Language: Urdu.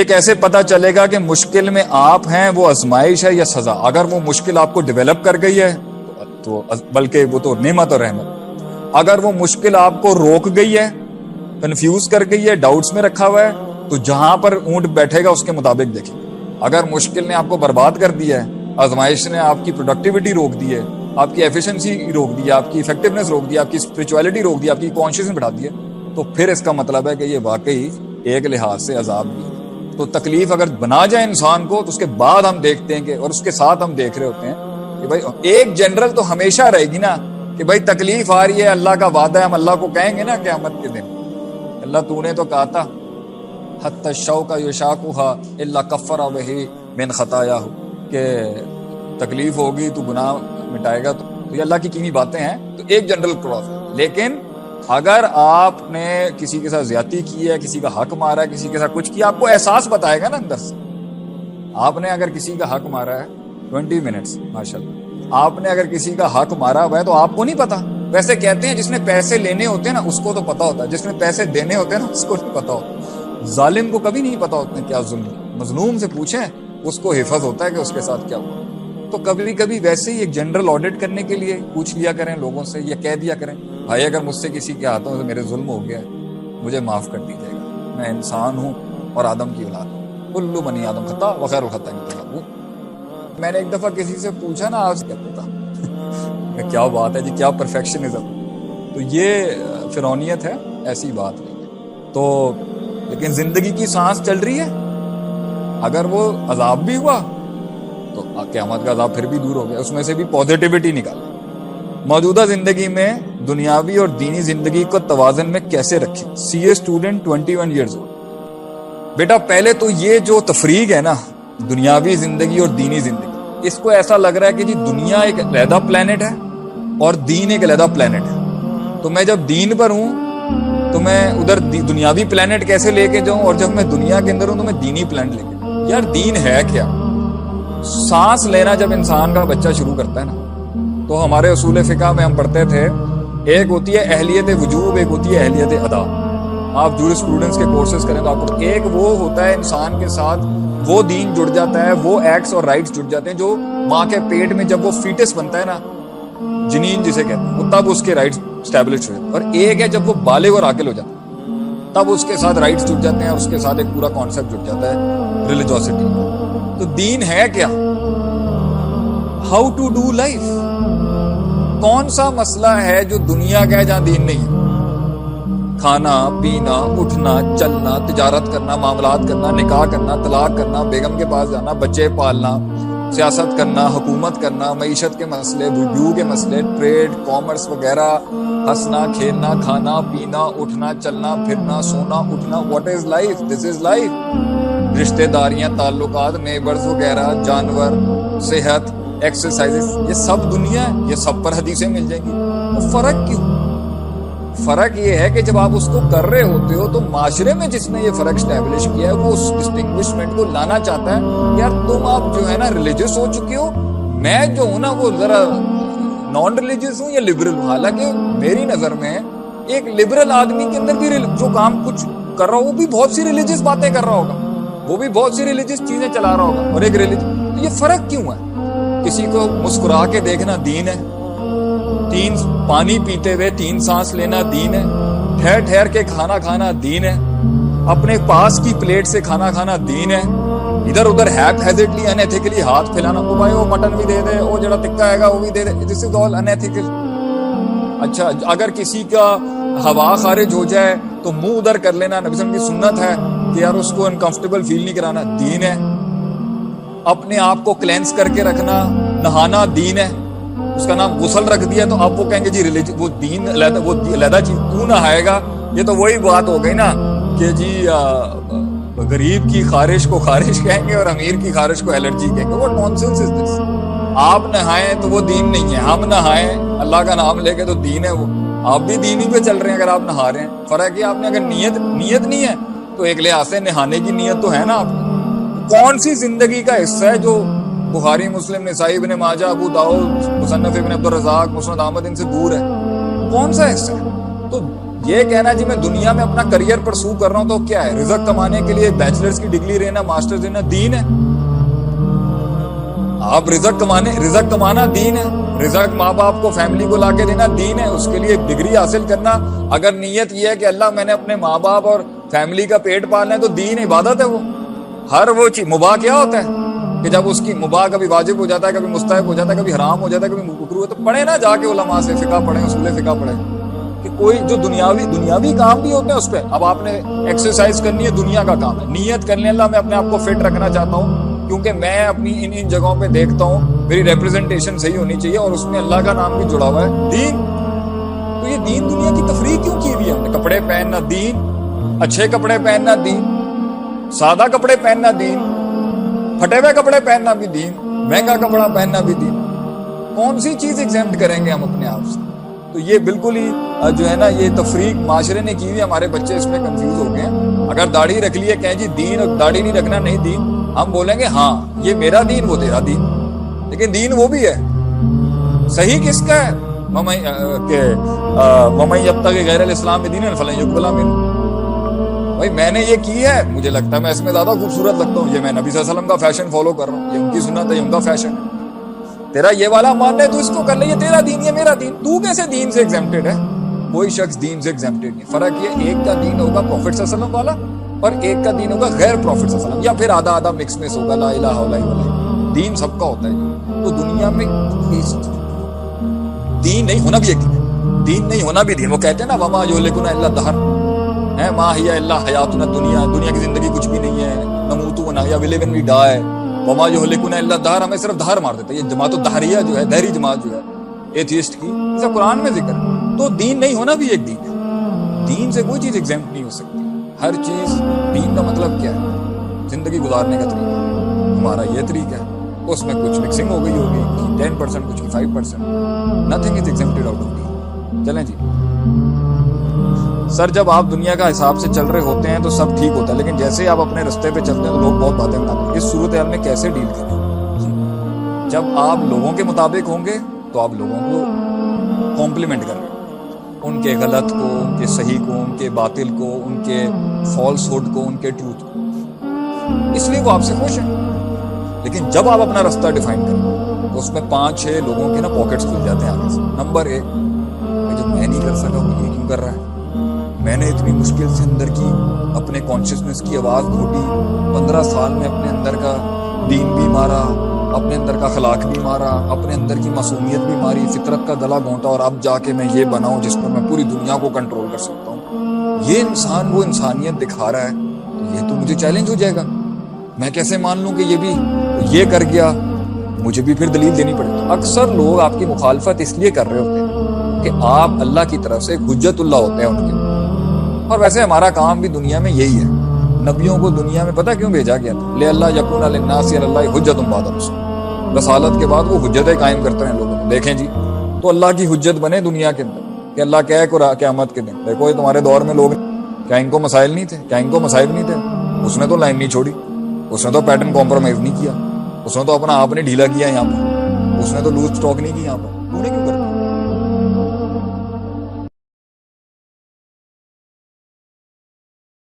یہ کیسے پتا چلے گا کہ مشکل میں آپ ہیں وہ آزمائش ہے یا سزا؟ اگر وہ مشکل آپ کو ڈیولپ کر گئی ہے تو بلکہ وہ تو نعمت اور رحمت. اگر وہ مشکل آپ کو روک گئی ہے، کنفیوز کر گئی ہے، ڈاؤٹس میں رکھا ہوا ہے، تو جہاں پر اونٹ بیٹھے گا اس کے مطابق دیکھیں. اگر مشکل نے آپ کو برباد کر دیا ہے، آزمائش نے آپ کی پروڈکٹیوٹی روک دی ہے، آپ کی ایفیشنسی روک دی ہے، آپ کی ایفیکٹونیس روک دی ہے، آپ کی اسپرچویلٹی روک دی ہے، آپ کی کانشیسنس بڑھا دی ہے، تو پھر اس کا مطلب ہے کہ یہ واقعی ایک لحاظ سے عذاب بھی ہے. تو تکلیف اگر بنا جائے انسان کو تو اس کے بعد ہم دیکھتے ہیں کہ، اور اس کے ساتھ ہم دیکھ رہے ہوتے ہیں کہ بھائی ایک جنرل تو ہمیشہ رہے گی نا کہ بھائی تکلیف آ رہی ہے، اللہ کا وعدہ ہے، ہم اللہ کو کہیں گے نا قیامت کے دن، اللہ تو نے تو کہا تھا حتی الشوک یشاقھا الا کفر بہ من خطایاہ، کہ تکلیف ہوگی تو گناہ مٹائے گا. تو یہ اللہ کی کینی باتیں ہیں. تو ایک جنرل کراس. لیکن اگر آپ نے کسی کے ساتھ زیادتی کی ہے، کسی کا حق مارا ہے، کسی کے ساتھ کچھ کیا، آپ کو احساس بتائے گا نا اندر سے. آپ نے اگر کسی کا حق مارا ہے 20 منٹس ماشاءاللہ، آپ نے اگر کسی کا حق مارا ہوا ہے تو آپ کو نہیں پتا. ویسے کہتے ہیں جس نے پیسے لینے ہوتے ہیں نا اس کو تو پتا ہوتا ہے، جس نے پیسے دینے ہوتے ہیں نا اس کو نہیں پتا ہوتا. ظالم کو کبھی نہیں پتا ہوتا ہے کیا ظلم. مظلوم سے پوچھیں، اس کو حفظ ہوتا ہے کہ اس کے ساتھ کیا ہوا. تو کبھی کبھی ویسے ہی ایک جنرل آڈٹ کرنے کے لیے پوچھ لیا کریں لوگوں سے، یا کہہ دیا کریں بھائی اگر مجھ سے کسی کے ہاتھوں سے میرے ظلم ہو گیا ہے مجھے معاف کر دیجیے گا، میں انسان ہوں اور آدم کی اولاد ہوں، کل بنی آدم خطا وخیر الخطائین التوابون. میں نے ایک دفعہ کسی سے پوچھا نا، آج کہتا تھا کیا بات ہے جی، کیا پرفیکشنزم. تو یہ فرعونیت ہے، ایسی بات نہیں ہے. تو لیکن زندگی کی سانس چل رہی ہے، اگر وہ عذاب بھی ہوا تو قیامت کا عذاب پھر بھی دور ہو گیا. اس میں سے بھی پازیٹیوٹی نکالیں. موجودہ زندگی میں دنیاوی اور دینی زندگی کو توازن میں کیسے رکھیں؟ سی اے اسٹوڈنٹ 21 ایئرز اولڈ. بیٹا پہلے تو یہ جو تفریق ہے نا، دنیاوی زندگی اور دینی زندگی، اس کو ایسا لگ رہا ہے کہ جی دنیا ایک علیحدہ پلینٹ ہے اور دین ایک علیحدہ پلینٹ ہے. تو میں جب دین پر ہوں تو میں ادھر دنیاوی پلینٹ کیسے لے کے جاؤں، اور جب میں دنیا کے اندر ہوں تو میں دینی پلینٹ لے کے جاؤں. یار دین ہے کیا؟ سانس لینا جب انسان کا بچہ شروع کرتا ہے نا، تو ہمارے اصول فقہ میں ہم پڑھتے تھے، ایک ہوتی ہے اہلیت وجوب، ایک ہوتی ہے اہلیت ادا. آپ جورسپروڈنس کے کورسز کریں تو آپ کو ایک وہ ہوتا ہے انسان کے ساتھ وہ دین جڑ جاتا ہے، وہ ایکٹس اور رائٹس جڑ جاتے ہیں جو ماں کے پیٹ میں جب وہ فیٹس بنتا ہے نا، جنین جسے کہتے ہیں، وہ تب اس کے رائٹس اسٹیبلش ہو جاتے ہیں. اور ایک ہے جب وہ بالغ اور عاقل ہو جاتا ہے تب اس کے ساتھ رائٹس جڑ جاتے ہیں، اس کے ساتھ ایک پورا کانسیپٹ جڑ جاتا ہے ریلیجوسٹی. تو دین ہے کیا؟ How to do life. کون سا مسئلہ ہے جو دنیا کا ہے جہاں دین نہیں ہے؟ کھانا پینا، اٹھنا چلنا، تجارت کرنا، معاملات کرنا، نکاح کرنا، طلاق کرنا، بیگم کے پاس جانا، بچے پالنا، سیاست کرنا، حکومت کرنا، معیشت کے مسئلے، ویو کے مسئلے، ٹریڈ، کامرس وغیرہ، ہنسنا کھیلنا، کھانا پینا، اٹھنا چلنا پھرنا، سونا اٹھنا. What is life? This is life. رشتہ داریاں، تعلقات، نیبرز وغیرہ، جانور، صحت، ایکسرسائز، یہ سب دنیا ہے، یہ سب پر حدیثیں مل جائیں گی. تو فرق کیوں؟ فرق یہ ہے کہ جب آپ اس کو کر رہے ہوتے ہو تو معاشرے میں جس نے یہ فرق اسٹیبلش کیا ہے وہ اس ڈسٹنگوشمنٹ کو لانا چاہتا ہے. یار تم آپ جو ہے نا ریلیجس ہو چکے ہو، میں جو ہوں نا وہ ذرا نان ریلیجس ہوں یا لبرل ہوں. حالانکہ میری نظر میں ایک لبرل آدمی کے اندر بھی جو کام کچھ کر رہا ہو وہ بھی بہت سی ریلیجس باتیں کر رہا ہوگا، وہ بھی بہت سی ریلیجس چیزیں چلا رہا ہوگا. اور ایک ریلیجس، یہ فرق کیوں ہے؟ کسی کو مسکرا کے دیکھنا دین ہے، تین پانی پیتے ہوئے 3 سانس لینا دین ہے، ٹھہر ٹھہر کے کھانا کھانا دین ہے، اپنے پاس کی پلیٹ سے کھانا کھانا دین ہے. ادھر ادھر ہیزڈلی انیتھیکلی ہاتھ پھیلانا، وہ بھائی وہ مٹن بھی دے دے، وہ جڑا ٹکا ہے گا وہ بھی دے دے، دس از آل انیتھیکل. اچھا اگر کسی کا ہوا خارج ہو جائے تو منہ ادھر کر لینا، نبی صلی اللہ علیہ وسلم کی سنت ہے کہ یار اس کو انکمفرٹیبل فیل نہیں کرانا، دین ہے. اپنے آپ کو کلینس کر کے رکھنا، نہانا دین ہے. اس کا نام غسل رکھ دیا تو آپ وہ کہیں گے جی ریلیجن، وہ دین وہ علیحدہ چیز کیوں نہائے گا. یہ تو وہی بات ہو گئی نا کہ جی غریب کی خارش کو خارش کہیں گے اور امیر کی خارش کو الرجی کہیں گے. واٹ نانسنس از دس؟ آپ نہائیں تو وہ دین نہیں ہے، ہم نہائیں اللہ کا نام لے کے تو دین ہے. وہ آپ بھی دین ہی پہ چل رہے ہیں اگر آپ نہا رہے ہیں. فرق ہے آپ نے اگر نیت نہیں ہے تو ایک لحاظ سے نہانے کی نیت تو ہے نا. آپ کون سی زندگی کا حصہ ہے جو بخاری، مسلم، نسائی، ابن ماجہ، ابو داؤد، مصنف ابن عبد الرزاق، مسند احمد ان سے دور ہے؟ کون سا حصہ ہے؟ تو یہ کہنا جی میں دنیا میں اپنا کریئر پرسو کر رہا ہوں تو کیا ہے؟ رزق کمانے کے لیے بیچلرز کی ڈگری لینا، ماسٹرز لینا دین ہے؟ آپ رزق کمانا دین ہے، رزق ماں باپ کو فیملی کو لا کے دینا دین ہے، اس کے لیے ایک ڈگری حاصل کرنا اگر نیت یہ ہے کہ اللہ میں نے اپنے ماں باپ اور فیملی کا پیٹ پالنا ہے تو دین عبادت ہے وہ۔ ہر وہ چیز مباح کیا ہوتا ہے کہ جب اس کی مباح کبھی واجب ہو جاتا ہے، کبھی مستحب ہو جاتا ہے، کبھی حرام ہو جاتا ہے، کبھی مکروہ، تو پڑھے نا جا کے علماء سے فقہ پڑھیں، اصول فقہ پڑھیں کہ کوئی جو دنیاوی کام بھی ہوتے ہیں اس پہ اب آپ نے ایکسرسائز کرنی ہے، دنیا کا کام ہے، نیت کرنی ہے اللہ میں اپنے آپ کو فٹ رکھنا چاہتا ہوں کیونکہ میں اپنی ان جگہوں پہ دیکھتا ہوں میری ریپرزنٹیشن صحیح ہونی چاہیے اور اس میں اللہ کا نام بھی جڑا ہوا ہے دین۔ تو یہ دین دنیا کی تفریح کیوں کی ہوئی ہے؟ ہم نے کپڑے پہننا دین، اچھے کپڑے پہننا دین، سادہ کپڑے پہننا دین، پھٹے ہوئے کپڑے پہننا بھی دین، مہنگا کپڑا پہننا بھی دین۔ کون سی چیز ایگزیمپٹ کریں گے ہم اپنے آپ سے؟ تو یہ بالکل ہی جو ہے نا یہ تفریق معاشرے نے کی ہوئی، ہمارے بچے اس میں کنفیوز ہو گئے ہیں۔ اگر داڑھی رکھ لیے کہیں جی دین، اور داڑھی نہیں رکھنا نہیں دین، ہم بولیں گے ہاں یہ میرا دین وہ تیرا دین، لیکن دین وہ بھی ہے، صحیح کس کا ہے؟ وَمَن يَبْتَغِ غَيْرَ الْإِسْلَامِ دِينًا فَلَن يُقْبَلَ مِنْهُ۔ بھائی میں نے یہ کی ہے، مجھے لگتا ہے میں اس میں زیادہ خوبصورت لگتا ہوں، یہ میں نبی صلی اللہ علیہ وسلم کا فیشن فالو کر رہا ہوں، یہ ان کی سنت ہے، یہ ان کا فیشن ہے، تیرا یہ والا مان ہے تو اس کو کر لے، یہ تیرا دین یہ میرا دین۔ تو کیسے دین سے ایگزیمپٹڈ ہے؟ کوئی شخص دین سے ایگزیمپٹڈ نہیں۔ فرق یہ ایک کا دین ہوگا پروفٹ صلی اللہ علیہ وسلم والا اور ایک کا دین ہوگا غیر پروفٹ صلی اللہ علیہ وسلم، یا پھر آدھا آدھا مکس میں ہوگا، لا الہ الا اللہ۔ دین سب کا ہوتا ہے۔ تو دنیا میں دین نہیں ہونا بھی ایک دین ہے، دین نہیں ہونا بھی دین۔ وہ کہتے ہیں نا وما یہلکنا الا الدہر، ہے ما ہی الا حیاتنا الدنیا، دنیا کی زندگی کچھ بھی نہیں ہے، نموت و نحیا، وی لیو اینڈ وی ڈائی، وما یہلکنا الا الدہر، ہمیں صرف دہر مار دیتا ہے۔ یہ جماعت الدہریہ جو ہے، دہری جماعت جو ہے ایتھیسٹ کی، اسے قرآن میں ذکر ہے۔ تو دین نہیں ہونا بھی ایک دین ہے، دین سے کوئی چیز ایگزیمپٹ نہیں ہو سکتی۔ ہر چیز دین کا مطلب کیا ہے؟ زندگی گزارنے کا طریقہ، ہمارا یہ طریقہ ہے، اس میں کچھ مکسنگ ہو گئی ہوگی، 10% کچھ کی 5%، نتھنگ از ایگزیمپٹڈ آؤٹ آف دین۔ چلیں جی سر، جب آپ دنیا کا حساب سے چل رہے ہوتے ہیں تو سب ٹھیک ہوتا ہے، لیکن جیسے آپ اپنے رستے پہ چلتے ہیں تو لوگ بہت باتیں بناتے ہیں، اس صورتحال میں کیسے ڈیل کریں؟ جب آپ لوگوں کے مطابق ہوں گے تو آپ لوگوں کو کمپلیمنٹ کریں، ان کے غلط کو، ان کے صحیح کو، ان کے باطل کو، ان کے فالس ہوڈ کو، ان کے ٹروتھ کو، اس لیے وہ آپ سے خوش ہیں۔ لیکن جب آپ اپنا رستہ ڈیفائن کریں تو اس میں 5-6 لوگوں کے نا پاکٹس کھل جاتے ہیں آگے سے۔ نمبر 1، جو میں نہیں کر سکا وہ یہ کیوں کر رہا ہے؟ میں نے اتنی مشکل سے اندر کی اپنے کانشیسنس کی آواز گھوٹی، 15 سال میں اپنے اندر کا دین بھی مارا، اپنے اندر کا اخلاق بھی مارا، اپنے اندر کی معصومیت بھی ماری، فطرت کا گلا گھونٹا، اور اب جا کے میں یہ بناؤں جس پر میں پوری دنیا کو کنٹرول کر سکتا ہوں۔ یہ انسان وہ انسانیت دکھا رہا ہے تو یہ تو مجھے چیلنج ہو جائے گا۔ میں کیسے مان لوں کہ یہ بھی یہ کر گیا؟ مجھے بھی پھر دلیل دینی پڑے گی۔ اکثر لوگ آپ کی مخالفت اس لیے کر رہے ہوتے ہیں کہ آپ اللہ کی طرف سے حجت اللہ ہوتے ہیں ان کے، اور ویسے ہمارا کام بھی دنیا میں یہی ہے۔ نبیوں کو دنیا میں پتہ کیوں بھیجا گیا تھا؟ لِأَلَّا يَكُونَ لِلنَّاسِ عَلَى اللَّهِ حُجَّةٌ بَعْدَ الرُّسُلِ، رسالت کے بعد وہ حجتیں قائم کرتے ہیں لوگوں میں۔ دیکھیں جی، تو اللہ کی حجت بنے دنیا کے اندر کہ اللہ کہے قیامت کے دن، دیکھو یہ تمہارے دور میں لوگ کیا ان کو مسائل نہیں تھے؟ کیا ان کو مسائل نہیں تھے؟ اس نے تو لائن نہیں چھوڑی، اس نے تو پیٹرن کمپرومائز نہیں کیا، اس نے تو اپنا آپ نے ڈھیلا کیا یہاں پر، اس نے تو لوز اسٹاک نہیں کی یہاں پر، تو نے کیوں کرتا؟